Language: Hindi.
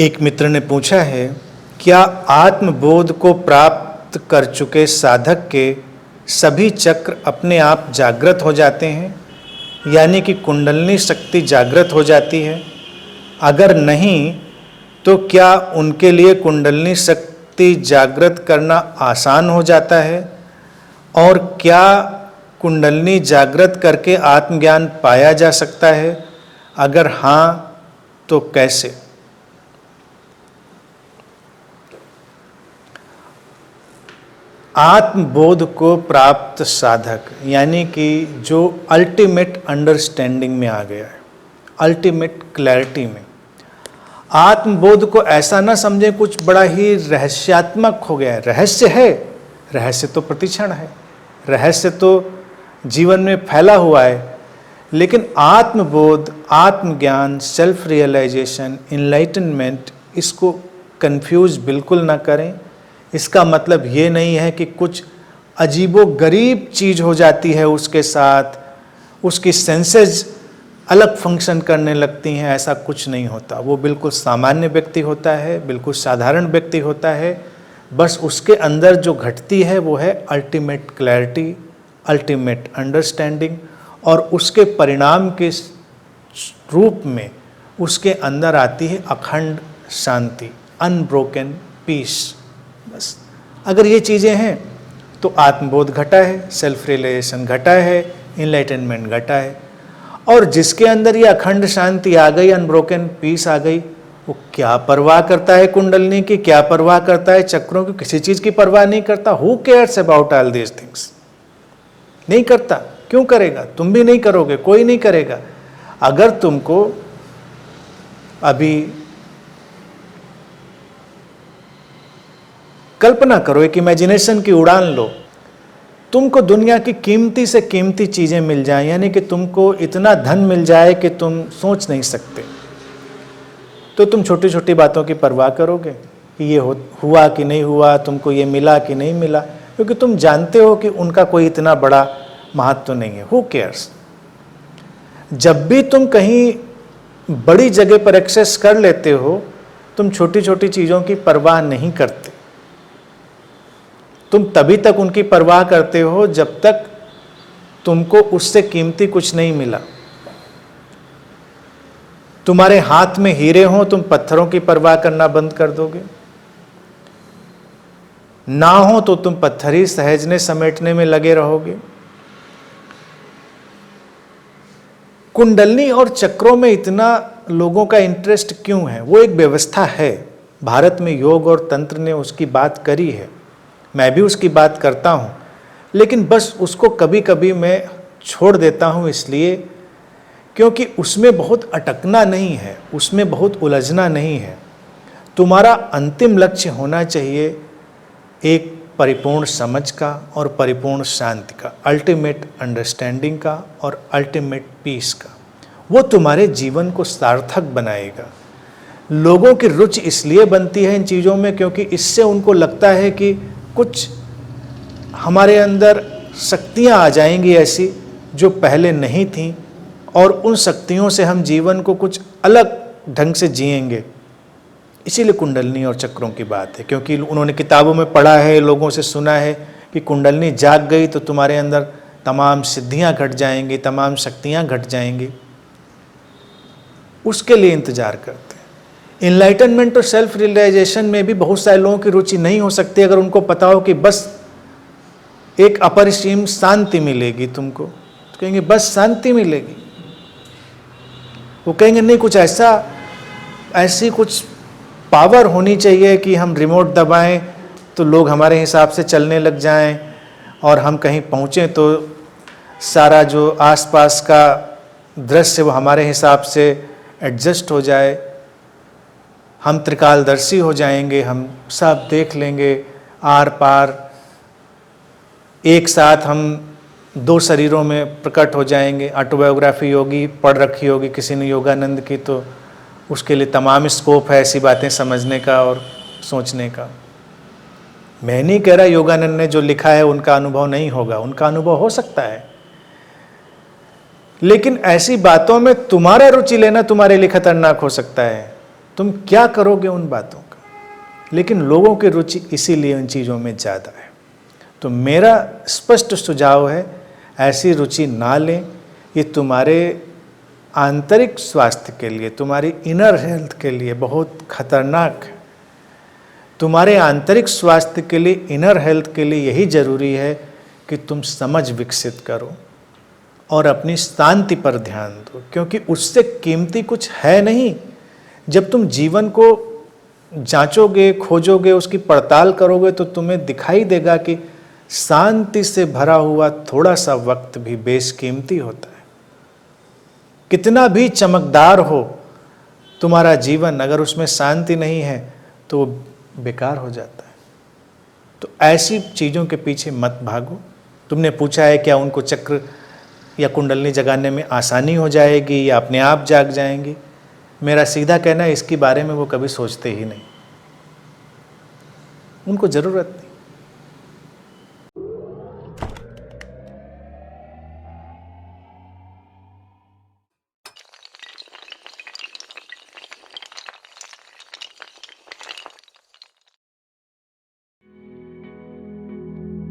एक मित्र ने पूछा है, क्या आत्मबोध को प्राप्त कर चुके साधक के सभी चक्र अपने आप जागृत हो जाते हैं, यानी कि कुंडलिनी शक्ति जागृत हो जाती है? अगर नहीं तो क्या उनके लिए कुंडलिनी शक्ति जागृत करना आसान हो जाता है? और क्या कुंडलिनी जागृत करके आत्मज्ञान पाया जा सकता है? अगर हाँ तो कैसे? आत्मबोध को प्राप्त साधक यानी कि जो अल्टीमेट अंडरस्टैंडिंग में आ गया है, अल्टीमेट क्लैरिटी में, आत्मबोध को ऐसा ना समझे कुछ बड़ा ही रहस्यात्मक हो गया है। रहस्य है, रहस्य तो प्रतिक्षण है, रहस्य तो जीवन में फैला हुआ है, लेकिन आत्मबोध, आत्मज्ञान, सेल्फ रियलाइजेशन, इनलाइटनमेंट, इसको कंफ्यूज बिल्कुल ना करें। इसका मतलब ये नहीं है कि कुछ अजीबो गरीब चीज़ हो जाती है उसके साथ, उसकी सेंसेस अलग फंक्शन करने लगती हैं, ऐसा कुछ नहीं होता। वो बिल्कुल सामान्य व्यक्ति होता है, बिल्कुल साधारण व्यक्ति होता है। बस उसके अंदर जो घटती है वो है अल्टीमेट क्लैरिटी, अल्टीमेट अंडरस्टैंडिंग, और उसके परिणाम के रूप में उसके अंदर आती है अखंड शांति, अनब्रोकन पीस। बस अगर ये चीज़ें हैं तो आत्मबोध घटा है, सेल्फ रियलाइजेशन घटा है, इनलाइटनमेंट घटा है। और जिसके अंदर ये अखंड शांति आ गई, अनब्रोकन पीस आ गई, वो क्या परवाह करता है कुंडलिनी की, क्या परवाह करता है चक्रों की? किसी चीज़ की परवाह नहीं करता। Who cares about all these things? नहीं करता। क्यों करेगा? तुम भी नहीं करोगे, कोई नहीं करेगा। अगर तुमको अभी कल्पना करो, एक इमेजिनेशन की उड़ान लो, तुमको दुनिया की कीमती से कीमती चीज़ें मिल जाएं, यानी कि तुमको इतना धन मिल जाए कि तुम सोच नहीं सकते, तो तुम छोटी छोटी बातों की परवाह करोगे कि ये हुआ कि नहीं हुआ, तुमको ये मिला कि नहीं मिला, क्योंकि तुम जानते हो कि उनका कोई इतना बड़ा महत्व तो नहीं है। Who cares? जब भी तुम कहीं बड़ी जगह पर एक्सेस कर लेते हो, तुम छोटी छोटी चीज़ों की परवाह नहीं करते। तुम तभी तक उनकी परवाह करते हो जब तक तुमको उससे कीमती कुछ नहीं मिला। तुम्हारे हाथ में हीरे हों, तुम पत्थरों की परवाह करना बंद कर दोगे। ना हो तो तुम पत्थर ही सहेजने समेटने में लगे रहोगे। कुंडलिनी और चक्रों में इतना लोगों का इंटरेस्ट क्यों है? वो एक व्यवस्था है। भारत में योग और तंत्र ने उसकी बात करी है, मैं भी उसकी बात करता हूँ, लेकिन बस उसको कभी कभी मैं छोड़ देता हूँ, इसलिए क्योंकि उसमें बहुत अटकना नहीं है, उसमें बहुत उलझना नहीं है। तुम्हारा अंतिम लक्ष्य होना चाहिए एक परिपूर्ण समझ का और परिपूर्ण शांति का, अल्टीमेट अंडरस्टैंडिंग का और अल्टीमेट पीस का। वो तुम्हारे जीवन को सार्थक बनाएगा। लोगों की रुचि इसलिए बनती है इन चीज़ों में क्योंकि इससे उनको लगता है कि कुछ हमारे अंदर शक्तियाँ आ जाएंगी ऐसी जो पहले नहीं थीं, और उन शक्तियों से हम जीवन को कुछ अलग ढंग से जिएंगे। इसीलिए कुंडलिनी और चक्रों की बात है, क्योंकि उन्होंने किताबों में पढ़ा है, लोगों से सुना है कि कुंडलिनी जाग गई तो तुम्हारे अंदर तमाम सिद्धियां घट जाएंगी, तमाम शक्तियां घट जाएंगी। उसके लिए इंतजार करते हैं। इनलाइटनमेंट और सेल्फ रियलाइजेशन में भी बहुत सारे लोगों की रुचि नहीं हो सकती अगर उनको पता हो कि बस एक अपरिसीम शांति मिलेगी तुमको, तो कहेंगे बस शांति मिलेगी। वो कहेंगे नहीं, कुछ ऐसी कुछ पावर होनी चाहिए कि हम रिमोट दबाएं तो लोग हमारे हिसाब से चलने लग जाएं, और हम कहीं पहुँचें तो सारा जो आसपास का दृश्य वो हमारे हिसाब से एडजस्ट हो जाए, हम त्रिकालदर्शी हो जाएंगे, हम सब देख लेंगे आर पार, एक साथ हम दो शरीरों में प्रकट हो जाएंगे। ऑटोबायोग्राफी योगी पढ़ रखी होगी किसी ने योगानंद की, तो उसके लिए तमाम स्कोप है ऐसी बातें समझने का और सोचने का। मैं नहीं कह रहा योगानंद ने जो लिखा है उनका अनुभव नहीं होगा, उनका अनुभव हो सकता है, लेकिन ऐसी बातों में तुम्हारा रुचि लेना तुम्हारे लिए खतरनाक हो सकता है। तुम क्या करोगे उन बातों का। लेकिन लोगों की रुचि इसीलिए उन चीज़ों में ज़्यादा है। तो मेरा स्पष्ट सुझाव है, ऐसी रुचि ना लें। ये तुम्हारे आंतरिक स्वास्थ्य के लिए, तुम्हारी इनर हेल्थ के लिए बहुत खतरनाक है। तुम्हारे आंतरिक स्वास्थ्य के लिए, इनर हेल्थ के लिए यही जरूरी है कि तुम समझ विकसित करो और अपनी शांति पर ध्यान दो, क्योंकि उससे कीमती कुछ है नहीं। जब तुम जीवन को जांचोगे, खोजोगे, उसकी पड़ताल करोगे, तो तुम्हें दिखाई देगा कि शांति से भरा हुआ थोड़ा सा वक्त भी बेशकीमती होता है। कितना भी चमकदार हो तुम्हारा जीवन, अगर उसमें शांति नहीं है तो वो बेकार हो जाता है। तो ऐसी चीज़ों के पीछे मत भागो। तुमने पूछा है क्या उनको चक्र या कुंडलनी जगाने में आसानी हो जाएगी या अपने आप जाग जाएंगी। मेरा सीधा कहना है, इसके बारे में वो कभी सोचते ही नहीं, उनको ज़रूरत नहीं।